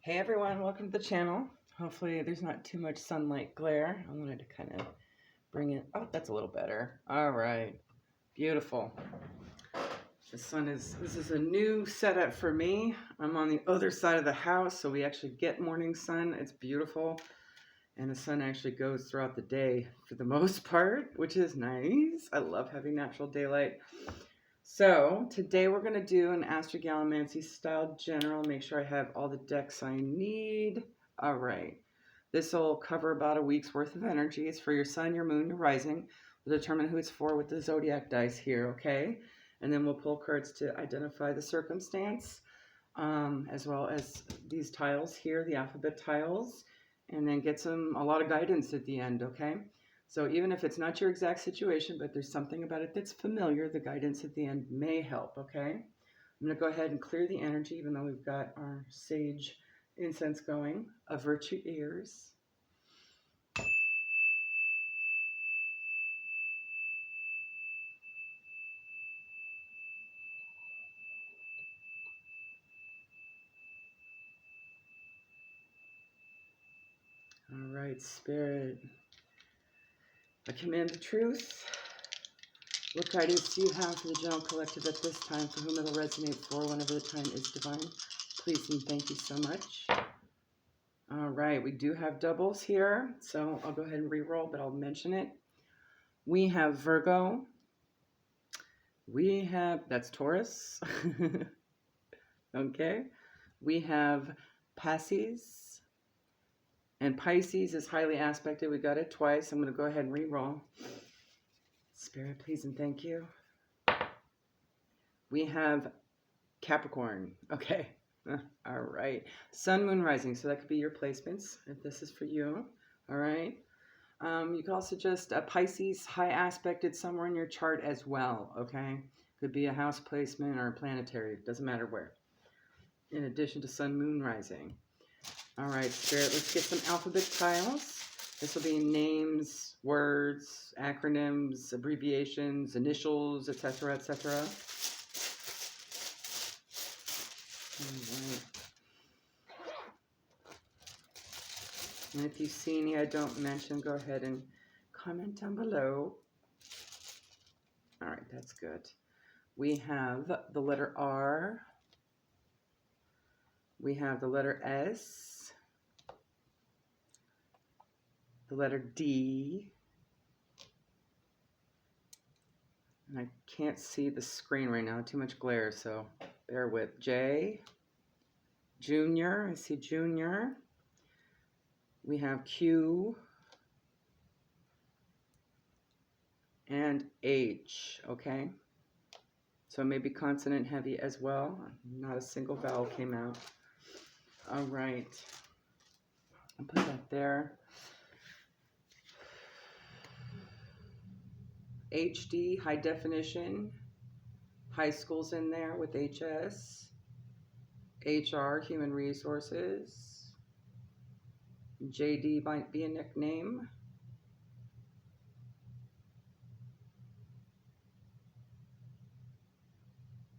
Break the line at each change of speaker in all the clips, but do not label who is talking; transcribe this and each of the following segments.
Hey everyone, welcome to the channel. Hopefully there's not too much sunlight glare. I wanted to kind of bring it, oh, that's a little better. All right, beautiful. This is a new setup for me. I'm on the other side of the house, so we actually get morning sun. It's beautiful. And the sun actually goes throughout the day for the most part, which is nice. I love having natural daylight. So today we're going to do an Astrogalomancy style general. Make sure I have all the decks I need. All right. This will cover about a week's worth of energies for your sun, your moon, your rising. We'll determine who it's for with the zodiac dice here, okay? And then we'll pull cards to identify the circumstance, as well as these tiles here, the alphabet tiles, and then get a lot of guidance at the end, okay? So even if it's not your exact situation, but there's something about it that's familiar, the guidance at the end may help, okay? I'm going to go ahead and clear the energy, even though we've got our sage incense going. Avert your ears. All right, Spirit. I command the truth. What guidance do you have for the general collective at this time, for whom it'll resonate for whenever the time is divine? Please and thank you so much. All right, we do have doubles here, so I'll go ahead and re-roll, but I'll mention it. We have Virgo. That's Taurus. Okay. We have Pisces. And Pisces is highly aspected. We got it twice. I'm going to go ahead and re-roll. Spirit, please and thank you. We have Capricorn. Okay. All right. Sun, Moon, Rising. So that could be your placements if this is for you. All right. You could also just Pisces high aspected somewhere in your chart as well. Okay. Could be a house placement or a planetary. It doesn't matter where. In addition to Sun, Moon, Rising. All right, Spirit, let's get some alphabet tiles. This will be names, words, acronyms, abbreviations, initials, etc., etc. All right. And if you see any I don't mention, go ahead and comment down below. All right, that's good. We have the letter R. We have the letter S. The letter D. And I can't see the screen right now, too much glare, so bear with. J. Junior, I see Junior. We have Q. And H, okay? So maybe consonant heavy as well. Not a single vowel came out. All right. I'll put that there. HD, high definition. High school's in there with HS. HR, human resources. JD might be a nickname.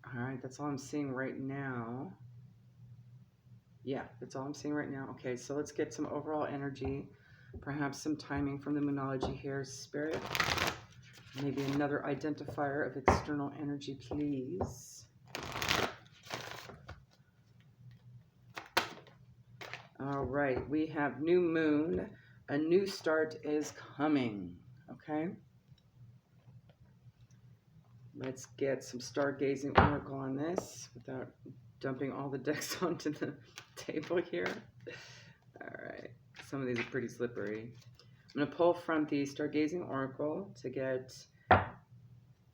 All right, that's all I'm seeing right now. Yeah, that's all I'm seeing right now. Okay, so let's get some overall energy. Perhaps some timing from the Moonology here, Spirit. Maybe another identifier of external energy, please. All right, we have new moon. A new start is coming, okay? Let's get some stargazing oracle on this without dumping all the decks onto the table here. All right, some of these are pretty slippery. I'm going to pull from the stargazing oracle to get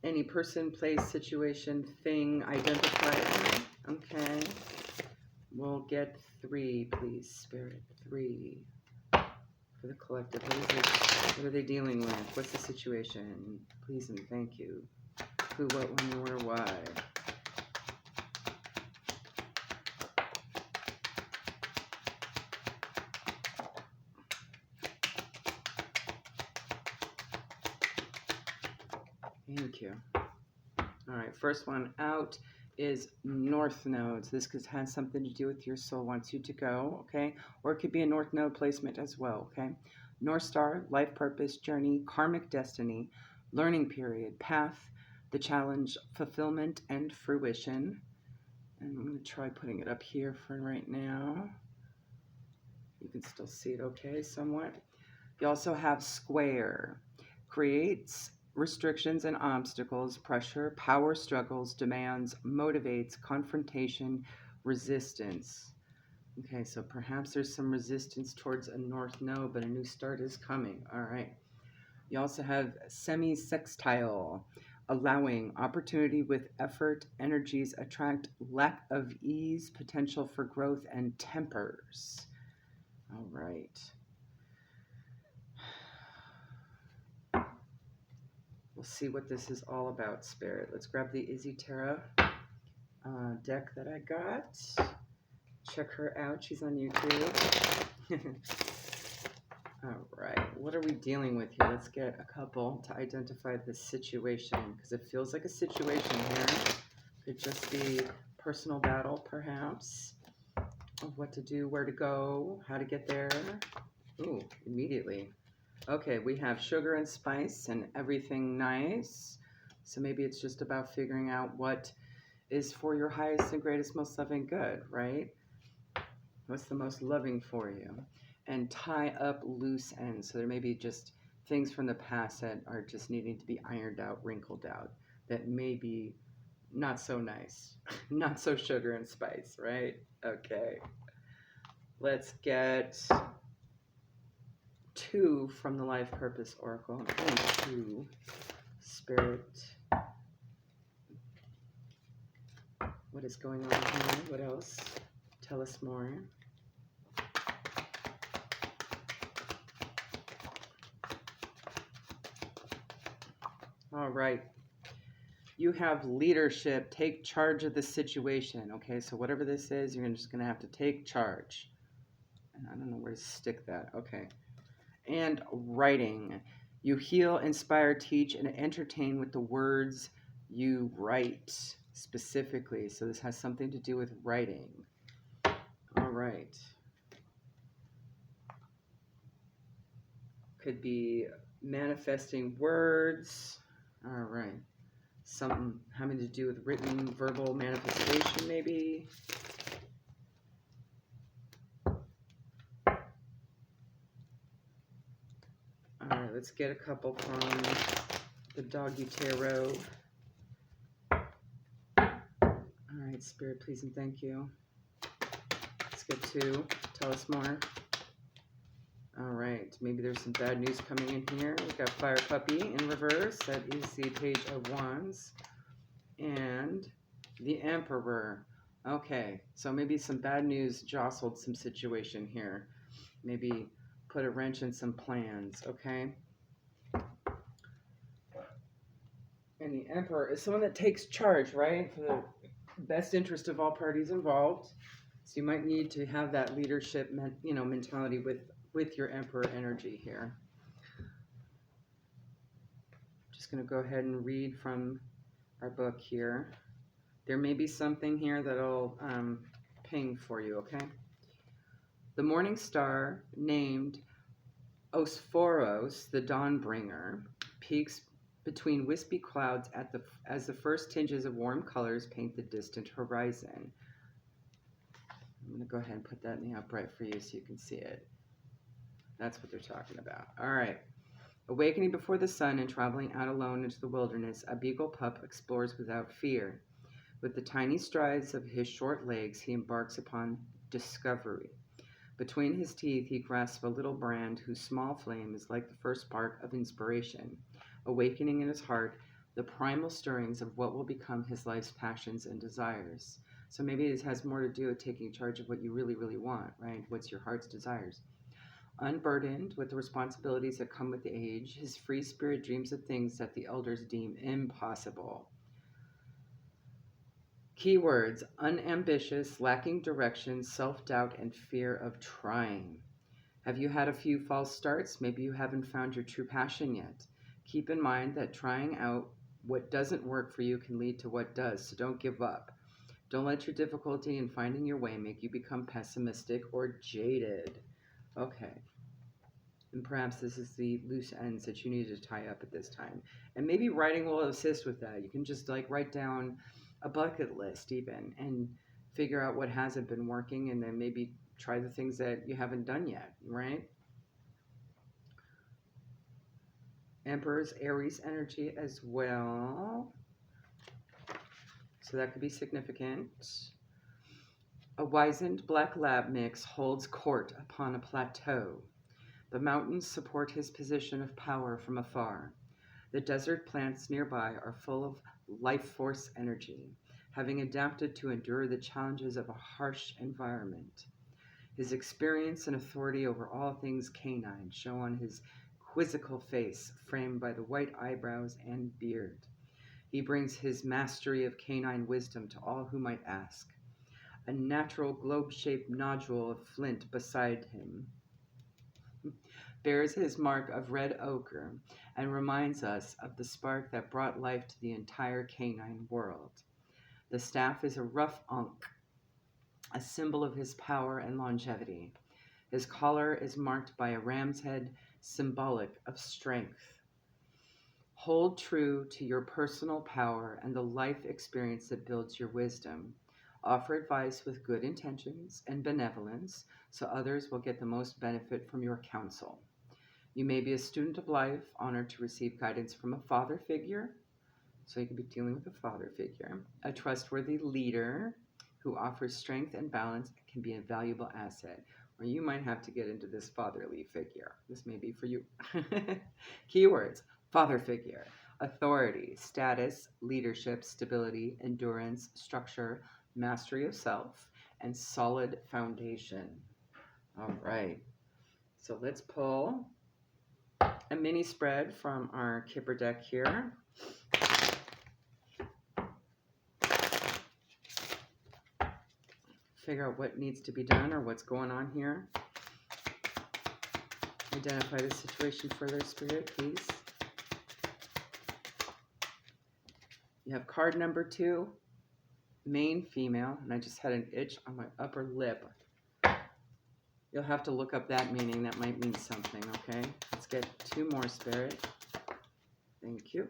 any person, place, situation, thing identified. Okay. We'll get 3, please, Spirit. 3 for the collective. What are they dealing with? What's the situation? Please and thank you. Who, what, when, where, why. Thank you. All right, first one out is north nodes. This could have something to do with your soul wants you to go, okay? Or it could be a north node placement as well, okay? North star, life purpose, journey, karmic destiny, learning period, path, the challenge, fulfillment, and fruition. And I'm going to try putting it up here for right now. You can still see it okay somewhat. You also have square, creates restrictions and obstacles, pressure, power struggles, demands, motivates, confrontation, resistance. Okay, so perhaps there's some resistance towards a north node, but a new start is coming. All right. You also have semi-sextile, allowing opportunity with effort, energies attract lack of ease, potential for growth, and tempers. All right. We'll see what this is all about, Spirit. Let's grab the Izzy Tarot deck that I got. Check her out. She's on YouTube. All right. What are we dealing with here? Let's get a couple to identify the situation, because it feels like a situation here. Could just be personal battle, perhaps, of what to do, where to go, how to get there. Ooh, immediately. Okay, we have sugar and spice and everything nice. So maybe it's just about figuring out what is for your highest and greatest, most loving good, right? What's the most loving for you? And tie up loose ends. So there may be just things from the past that are just needing to be ironed out, wrinkled out, that may be not so nice, not so sugar and spice, right? Okay. Let's get 2 from the Life Purpose Oracle. I'm getting 2. Spirit. What is going on here? What else? Tell us more. All right. You have leadership. Take charge of the situation. Okay, so whatever this is, you're just going to have to take charge. And I don't know where to stick that. Okay. And writing. You heal, inspire, teach, and entertain with the words you write specifically. So this has something to do with writing. All right. Could be manifesting words. All right. Something having to do with written, verbal manifestation, maybe. All right, let's get a couple from the Doggy Tarot. All right, Spirit, please and thank you. Let's get 2. Tell us more. All right, maybe there's some bad news coming in here. We've got Fire Puppy in reverse. That is the Page of Wands. And the Emperor. Okay, so maybe some bad news jostled some situation here. Maybe put a wrench in some plans, okay? And the Emperor is someone that takes charge, right? For the best interest of all parties involved. So you might need to have that leadership, mentality with your Emperor energy here. Just going to go ahead and read from our book here. There may be something here that'll ping for you, okay? The morning star, named Osphoros, the Dawnbringer, peaks between wispy clouds as the first tinges of warm colors paint the distant horizon. I'm going to go ahead and put that in the upright for you so you can see it. That's what they're talking about. All right. Awakening before the sun and traveling out alone into the wilderness, a beagle pup explores without fear. With the tiny strides of his short legs, he embarks upon discovery. Between his teeth, he grasps a little brand whose small flame is like the first spark of inspiration, awakening in his heart the primal stirrings of what will become his life's passions and desires. So maybe it has more to do with taking charge of what you really, really want, right? What's your heart's desires? Unburdened with the responsibilities that come with age, his free spirit dreams of things that the elders deem impossible. Keywords: unambitious, lacking direction, self-doubt, and fear of trying. Have you had a few false starts? Maybe you haven't found your true passion yet. Keep in mind that trying out what doesn't work for you can lead to what does, so don't give up. Don't let your difficulty in finding your way make you become pessimistic or jaded. Okay. And perhaps this is the loose ends that you need to tie up at this time. And maybe writing will assist with that. You can just like write down a bucket list even and figure out what hasn't been working and then maybe try the things that you haven't done yet, right? Emperor's Aries energy as well. So that could be significant. A wizened black lab mix holds court upon a plateau. The mountains support his position of power from afar. The desert plants nearby are full of life force energy, having adapted to endure the challenges of a harsh environment. His experience and authority over all things canine show on his quizzical face, framed by the white eyebrows and beard. He brings his mastery of canine wisdom to all who might ask. A natural globe-shaped nodule of flint beside him bears his mark of red ochre and reminds us of the spark that brought life to the entire canine world. The staff is a rough ankh, a symbol of his power and longevity. His collar is marked by a ram's head, symbolic of strength. Hold true to your personal power and the life experience that builds your wisdom. Offer advice with good intentions and benevolence so others will get the most benefit from your counsel. You may be a student of life, honored to receive guidance from a father figure. So you could be dealing with a father figure. A trustworthy leader who offers strength and balance can be a valuable asset. Or you might have to get into this fatherly figure. This may be for you. Keywords: father figure, authority, status, leadership, stability, endurance, structure, mastery of self, and solid foundation. All right. So let's pull a mini spread from our Kipper deck here. Figure out what needs to be done or what's going on here. Identify the situation further, Spirit, please. You have card number 2, main female, and I just had an itch on my upper lip. You'll have to look up that meaning. That might mean something, okay? Let's get 2 more, Spirit. Thank you.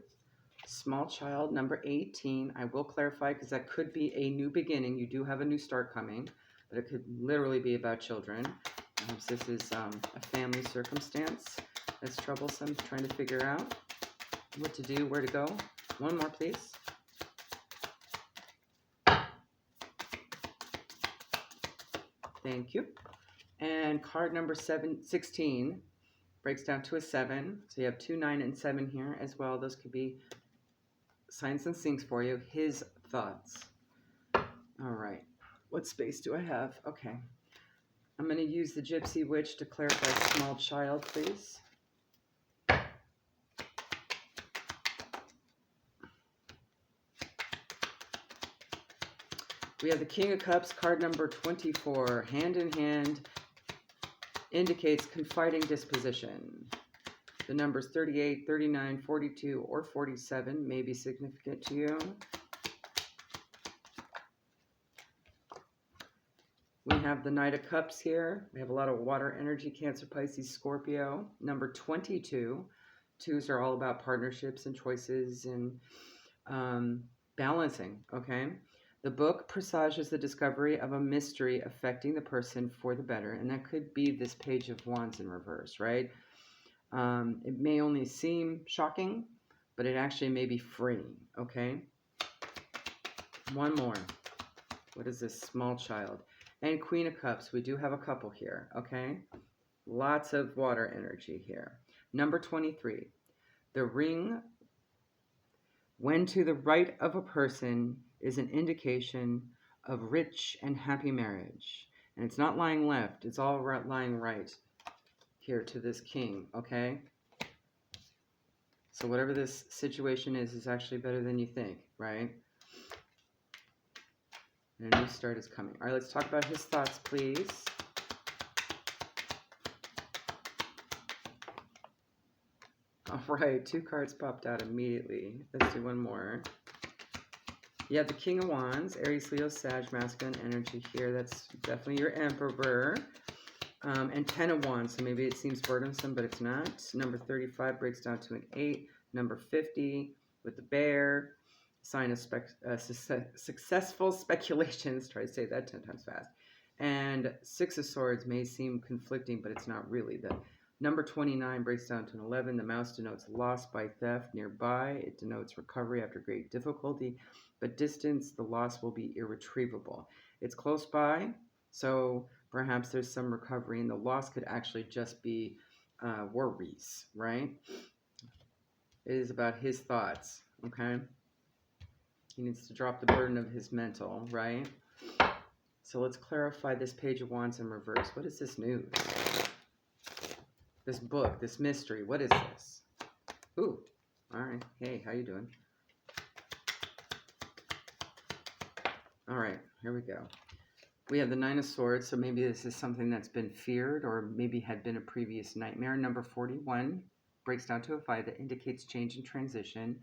Small child, number 18. I will clarify because that could be a new beginning. You do have a new start coming, but it could literally be about children. Perhaps this is a family circumstance that's troublesome, trying to figure out what to do, where to go. 1 more, please. Thank you. And card number 16 breaks down to a 7. So you have 2, 9, and 7 here as well. Those could be signs and things for you. His thoughts. All right. What space do I have? Okay. I'm going to use the Gypsy Witch to clarify small child, please. We have the King of Cups, card number 24. Hand in hand indicates confiding disposition. The numbers 38, 39, 42, or 47 may be significant to you. We have the Knight of Cups here. We have a lot of water energy, Cancer, Pisces, Scorpio. Number 22. 2s are all about partnerships and choices and balancing, okay? The book presages the discovery of a mystery affecting the person for the better, and that could be this Page of Wands in reverse, right? It may only seem shocking, but it actually may be freeing, okay? 1 more. What is this? Small child. And Queen of Cups. We do have a couple here, okay? Lots of water energy here. Number 23. The ring, when to the right of a person, is an indication of rich and happy marriage. And it's not lying left. It's all lying right here to this king, okay? So whatever this situation is actually better than you think, right? And a new start is coming. All right, let's talk about his thoughts, please. All right, 2 cards popped out immediately. Let's do 1 more. You have the King of Wands, Aries, Leo, Sag, masculine energy here. That's definitely your Emperor. And 10 of Wands, so maybe it seems burdensome, but it's not. Number 35 breaks down to an 8. Number 50 with the bear, sign of successful speculations. Try to say that 10 times fast. And 6 of Swords may seem conflicting, but it's not really. The number 29 breaks down to an 11. The mouse denotes loss by theft nearby. It denotes recovery after great difficulty, but distance, the loss will be irretrievable. It's close by, so perhaps there's some recovery, and the loss could actually just be worries, right? It is about his thoughts, okay? He needs to drop the burden of his mental, right? So let's clarify this Page of Wands in reverse. What is this news? This book, this mystery, what is this? Ooh, all right. Hey, how you doing? All right, here we go. We have the 9 of Swords, so maybe this is something that's been feared or maybe had been a previous nightmare. Number 41 breaks down to a 5 that indicates change and transition.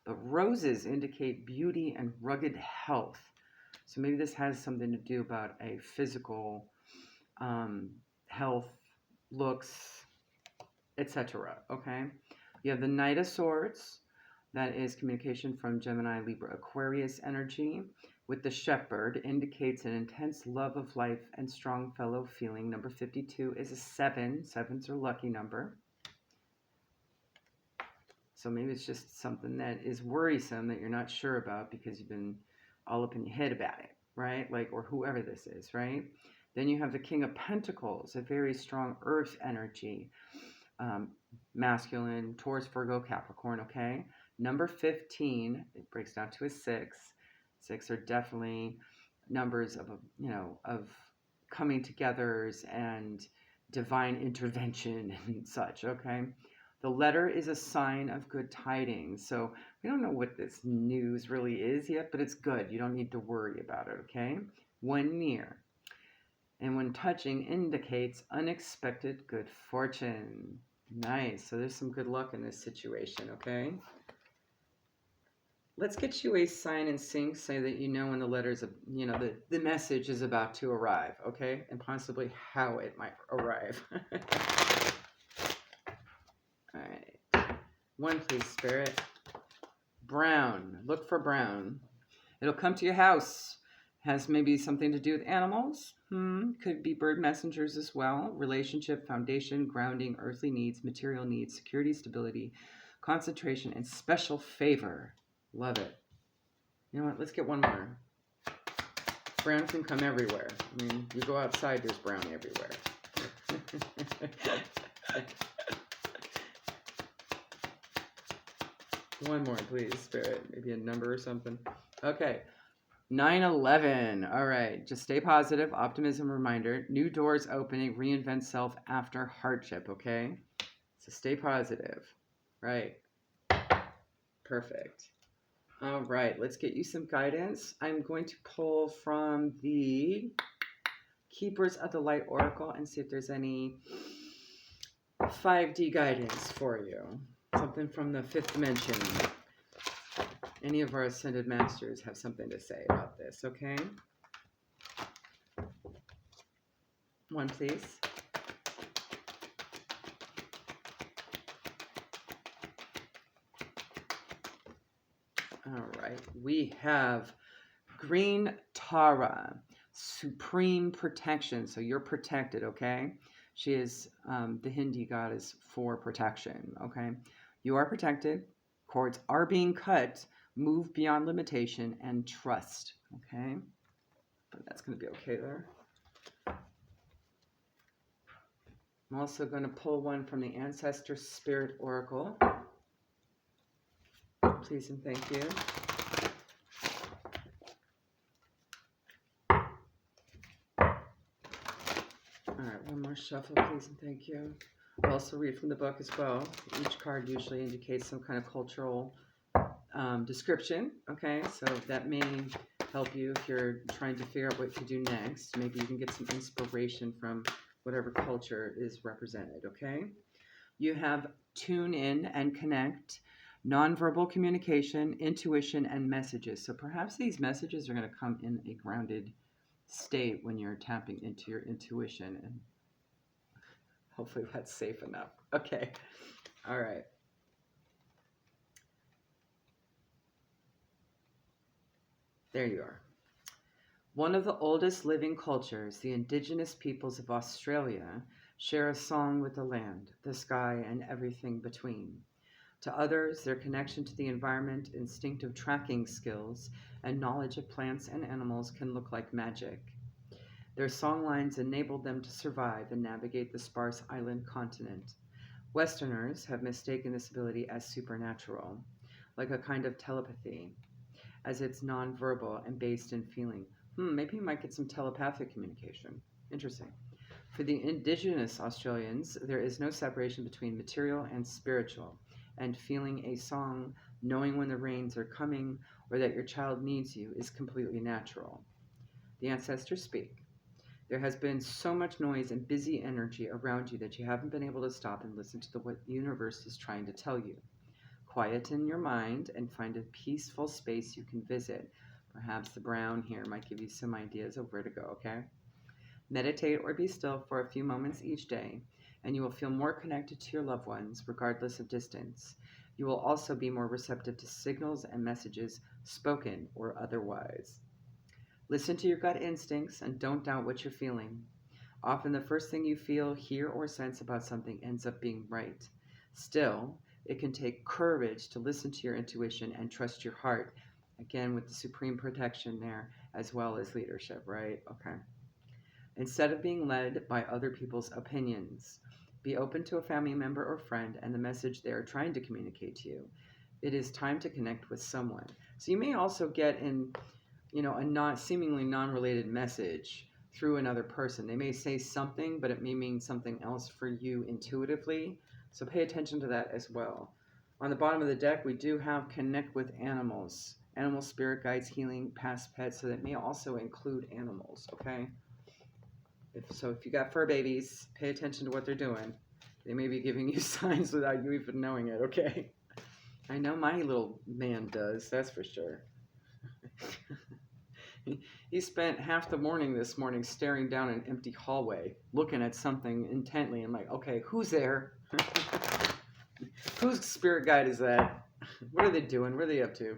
But roses indicate beauty and rugged health. So maybe this has something to do about a physical health, looks, etc. Okay? You have the Knight of Swords. That is communication from Gemini, Libra, Aquarius energy. With the Shepherd, indicates an intense love of life and strong fellow feeling. Number 52 is a 7. 7's are lucky number. So maybe it's just something that is worrisome that you're not sure about because you've been all up in your head about it, right? Like, or whoever this is, right? Then you have the King of Pentacles, a very strong earth energy. Masculine, Taurus, Virgo, Capricorn, okay? Number 15, it breaks down to a 6. 6 are definitely numbers of, of coming togethers and divine intervention and such, okay? The letter is a sign of good tidings. So we don't know what this news really is yet, but it's good. You don't need to worry about it, okay? 1 near. And when touching indicates unexpected good fortune. Nice. So there's some good luck in this situation, okay? Let's get you a sign and sync so that you know when the letters, the message is about to arrive, okay? And possibly how it might arrive. All right. 1, please, Spirit. Brown. Look for brown. It'll come to your house. Has maybe something to do with animals. Could be bird messengers as well. Relationship, foundation, grounding, earthly needs, material needs, security, stability, concentration, and special favor. Love it. You know what? Let's get one more. Brown can come everywhere. I mean, you go outside, there's brown everywhere. One more, please, Spirit. Maybe a number or something. Okay. 9/11. All right. Just stay positive. Optimism reminder. New doors opening. Reinvent self after hardship. Okay. So stay positive. Right. Perfect. All right. Let's get you some guidance. I'm going to pull from the Keepers of the Light Oracle and see if there's any 5D guidance for you. Something from the 5th dimension. Any of our Ascended Masters have something to say about this, okay? 1, please. All right. We have Green Tara, Supreme Protection. So you're protected, okay? She is the Hindi goddess for protection, okay? You are protected. Cords are being cut. Move beyond limitation and trust, okay? But that's going to be okay there. I'm also going to pull one from the Ancestor Spirit Oracle. Please and thank you. All right, one more shuffle, please and thank you. I'll also read from the book as well. Each card usually indicates some kind of cultural description, okay? So that may help you if you're trying to figure out what to do next. Maybe you can get some inspiration from whatever culture is represented, okay? You have tune in and connect. Nonverbal communication, intuition, and messages. So perhaps these messages are going to come in a grounded state when you're tapping into your intuition, and hopefully that's safe enough. Okay. All right. There you are. One of the oldest living cultures, the indigenous peoples of Australia, share a song with the land, the sky, and everything between. To others, their connection to the environment, instinctive tracking skills, and knowledge of plants and animals can look like magic. Their songlines enabled them to survive and navigate the sparse island continent. Westerners have mistaken this ability as supernatural, like a kind of telepathy, as it's nonverbal and based in feeling. Maybe you might get some telepathic communication. Interesting. For the indigenous Australians, there is no separation between material and spiritual, and feeling a song, knowing when the rains are coming or that your child needs you is completely natural. The ancestors speak. There has been so much noise and busy energy around you that you haven't been able to stop and listen to what the universe is trying to tell you. Quieten your mind and find a peaceful space you can visit. Perhaps the brown here might give you some ideas of where to go, okay? Meditate or be still for a few moments each day, and you will feel more connected to your loved ones, regardless of distance. You will also be more receptive to signals and messages, spoken or otherwise. Listen to your gut instincts and don't doubt what you're feeling. Often the first thing you feel, hear, or sense about something ends up being right. Still, it can take courage to listen to your intuition and trust your heart. Again, with the supreme protection there, as well as leadership, right? Okay. Instead of being led by other people's opinions, be open to a family member or friend and the message they are trying to communicate to you. It is time to connect with someone. So you may also get a not seemingly non-related message through another person. They may say something, but it may mean something else for you intuitively. So pay attention to that as well. On the bottom of the deck, we do have connect with animals, animal spirit guides, healing, past pets. So that may also include animals. Okay. If you got fur babies, pay attention to what they're doing. They may be giving you signs without you even knowing it. Okay. I know my little man does. That's for sure. He spent half the morning this morning staring down an empty hallway, looking at something intently. I'm like, okay, who's there? Whose spirit guide is that? What are they doing? What are they up to?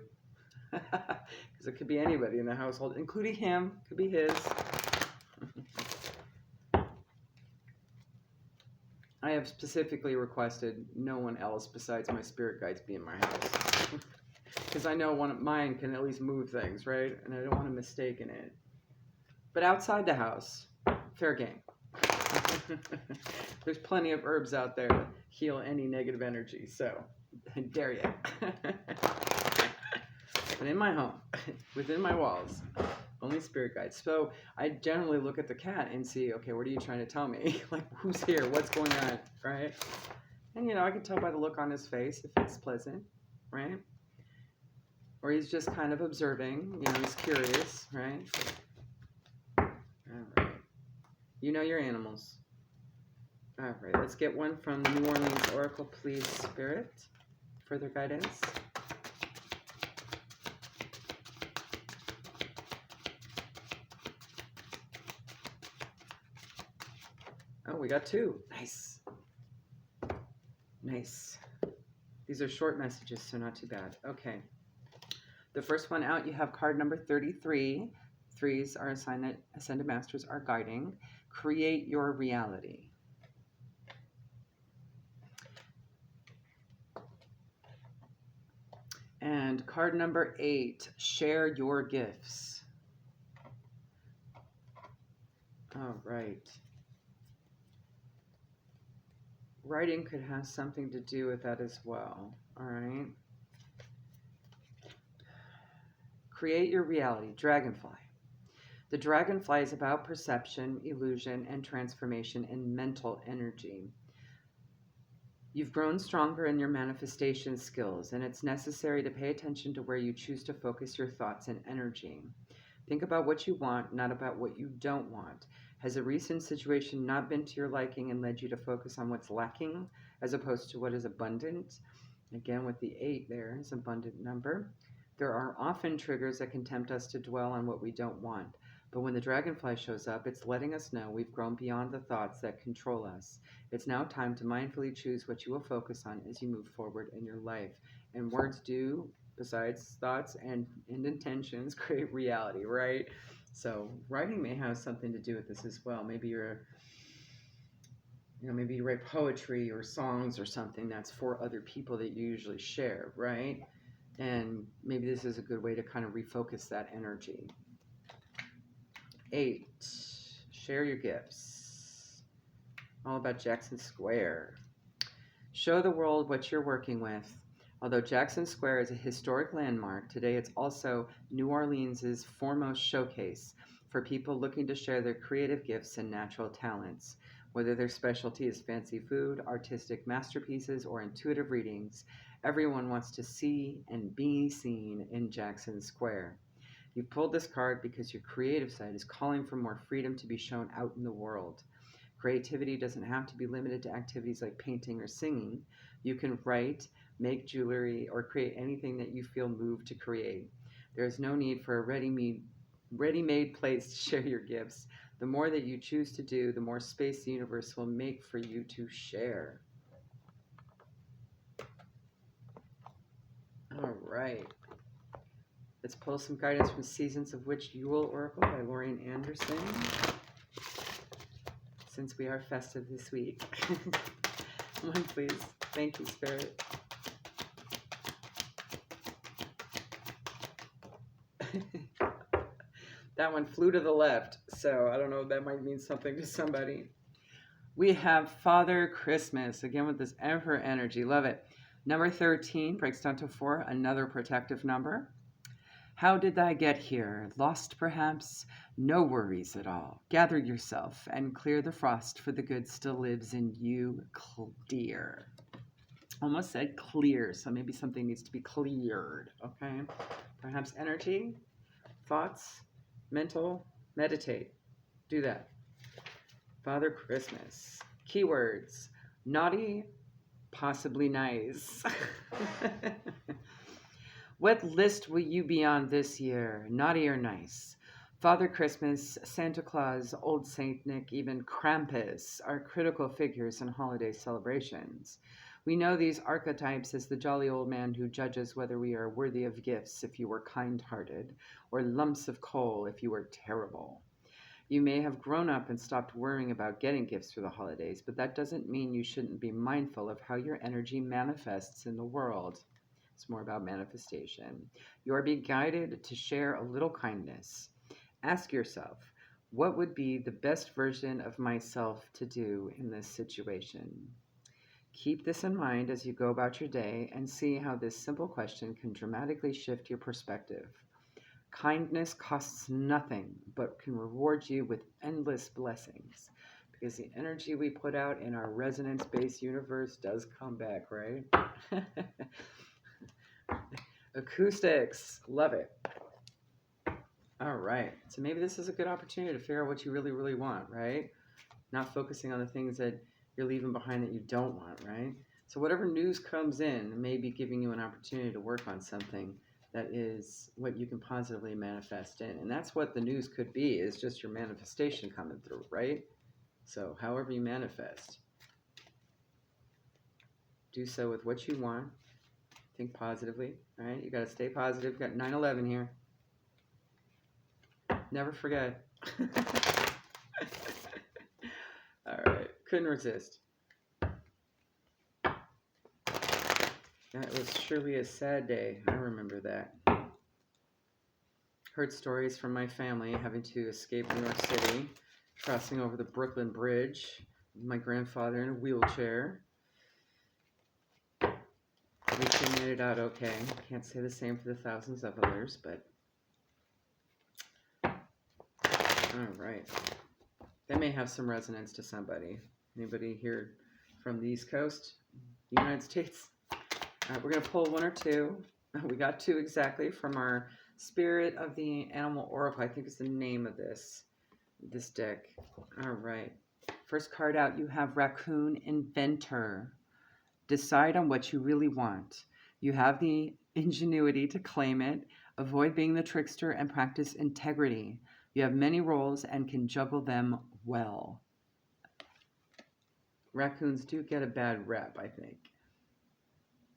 Because it could be anybody in the household, including him. Could be his. I have specifically requested no one else besides my spirit guides be in my house. Because I know one of mine can at least move things, right? And I don't want a mistake in it. But outside the house, fair game. There's plenty of herbs out there to heal any negative energy, so I dare you. But in my home, within my walls, only spirit guides. So I generally look at the cat and see, okay, what are you trying to tell me? Like, who's here? What's going on, right? And, I can tell by the look on his face if it's pleasant, right? Or he's just kind of observing, he's curious, right? All right. You know your animals. All right, let's get one from the New Orleans Oracle, please, Spirit. Further guidance. Oh, we got two. Nice. Nice. These are short messages, so not too bad. Okay. The first one out, you have card number 33. Threes are a sign that Ascended Masters are guiding. Create your reality. And card number 8, share your gifts. All right. Writing could have something to do with that as well. All right. Create your reality. Dragonfly. The dragonfly is about perception, illusion, and transformation in mental energy. You've grown stronger in your manifestation skills, and it's necessary to pay attention to where you choose to focus your thoughts and energy. Think about what you want, not about what you don't want. Has a recent situation not been to your liking and led you to focus on what's lacking as opposed to what is abundant? Again, with the 8 there is an abundant number. There are often triggers that can tempt us to dwell on what we don't want. But when the dragonfly shows up, it's letting us know we've grown beyond the thoughts that control us. It's now time to mindfully choose what you will focus on as you move forward in your life. And words do, besides thoughts and intentions, create reality, right? So writing may have something to do with this as well. Maybe you write poetry or songs or something that's for other people that you usually share, right? And maybe this is a good way to kind of refocus that energy. 8, share your gifts. All about Jackson Square. Show the world what you're working with. Although Jackson Square is a historic landmark, today it's also New Orleans' foremost showcase for people looking to share their creative gifts and natural talents. Whether their specialty is fancy food, artistic masterpieces, or intuitive readings, everyone wants to see and be seen in Jackson Square. You've pulled this card because your creative side is calling for more freedom to be shown out in the world. Creativity doesn't have to be limited to activities like painting or singing. You can write, make jewelry, or create anything that you feel moved to create. There is no need for a ready-made place to share your gifts. The more that you choose to do, the more space the universe will make for you to share. All right. Let's pull some guidance from Seasons of Witch Yule Oracle by Lorraine Anderson. Since we are festive this week. One, please. Thank you, Spirit. That one flew to the left, so I don't know, that might mean something to somebody. We have Father Christmas, again with this Emperor energy. Love it. Number 13 breaks down to 4, another protective number. How did I get here? Lost, perhaps? No worries at all. Gather yourself and clear the frost, for the good still lives in you. Clear. Almost said clear, so maybe something needs to be cleared, okay? Perhaps energy, thoughts, mental, meditate. Do that. Father Christmas. Keywords: naughty, possibly nice. What list will you be on this year, naughty or nice? Father Christmas, Santa Claus, Old Saint Nick, even Krampus are critical figures in holiday celebrations. We know these archetypes as the jolly old man who judges whether we are worthy of gifts if you were kind-hearted, or lumps of coal if you were terrible. You may have grown up and stopped worrying about getting gifts for the holidays, but that doesn't mean you shouldn't be mindful of how your energy manifests in the world. It's more about manifestation. You are being guided to share a little kindness. Ask yourself, what would be the best version of myself to do in this situation? Keep this in mind as you go about your day and see how this simple question can dramatically shift your perspective. Kindness costs nothing, but can reward you with endless blessings. Because the energy we put out in our resonance-based universe does come back, right? Acoustics, love it. All right, so maybe this is a good opportunity to figure out what you really, really want, right? Not focusing on the things that you're leaving behind that you don't want, right? So whatever news comes in may be giving you an opportunity to work on something that is what you can positively manifest in. And that's what the news could be, is just your manifestation coming through, right? So however you manifest, do so with what you want. Think positively, right? You got to stay positive. You got 9/11 here. Never forget. All right. Couldn't resist. That was surely a sad day. I remember that. Heard stories from my family having to escape New York City, crossing over the Brooklyn Bridge, my grandfather in a wheelchair. At least they made it out okay. Can't say the same for the thousands of others, but all right. That may have some resonance to somebody. Anybody here from the East Coast, United States? All right, we're going to pull 1 or 2. We got 2 exactly from our Spirit of the Animal Oracle. I think is the name of this deck. All right. First card out, you have Raccoon Inventor. Decide on what you really want. You have the ingenuity to claim it. Avoid being the trickster and practice integrity. You have many roles and can juggle them well. Raccoons do get a bad rep, I think.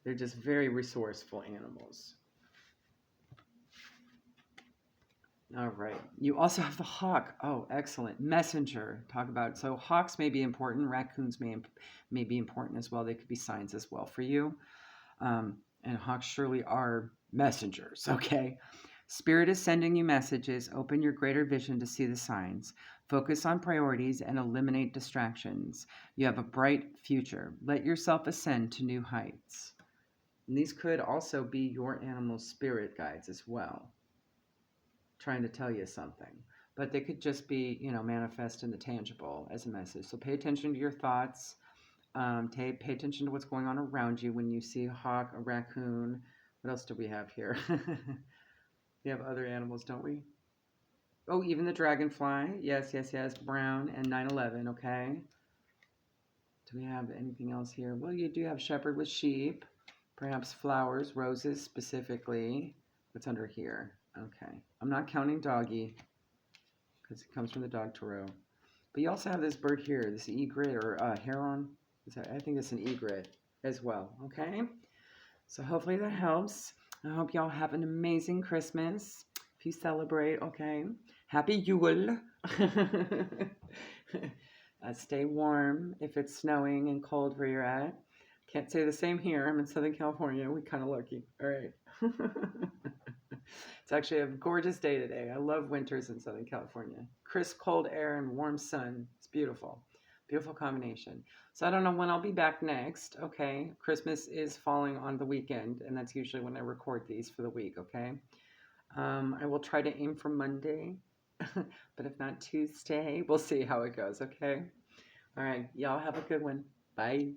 They're just very resourceful animals. All right. You also have the hawk. Oh, excellent. Messenger. Talk about it. So hawks may be important. Raccoons may be important as well. They could be signs as well for you. And hawks surely are messengers. Okay. Spirit is sending you messages. Open your greater vision to see the signs. Focus on priorities and eliminate distractions. You have a bright future. Let yourself ascend to new heights. And these could also be your animal spirit guides as well, trying to tell you something. But they could just be, manifest in the tangible as a message. So pay attention to your thoughts. Pay attention to what's going on around you when you see a hawk, a raccoon. What else do we have here? We have other animals, don't we? Oh, even the dragonfly. Yes, yes, yes. Brown and 9/11. Okay. Do we have anything else here? Well, you do have shepherd with sheep. Perhaps flowers, roses specifically. What's under here? Okay. I'm not counting doggy because it comes from the dog tarot. But you also have this bird here, this egret or heron. I think it's an egret as well. Okay. So hopefully that helps. I hope y'all have an amazing Christmas. If you celebrate, okay. Happy Yule. Stay warm if it's snowing and cold where you're at. Can't say the same here. I'm in Southern California. We're kind of lucky. All right. It's actually a gorgeous day today. I love winters in Southern California. Crisp, cold air and warm sun. It's beautiful. Beautiful combination. So I don't know when I'll be back next. Okay. Christmas is falling on the weekend, and that's usually when I record these for the week. Okay. I will try to aim for Monday, but if not Tuesday, we'll see how it goes. Okay. All right. Y'all have a good one. Bye.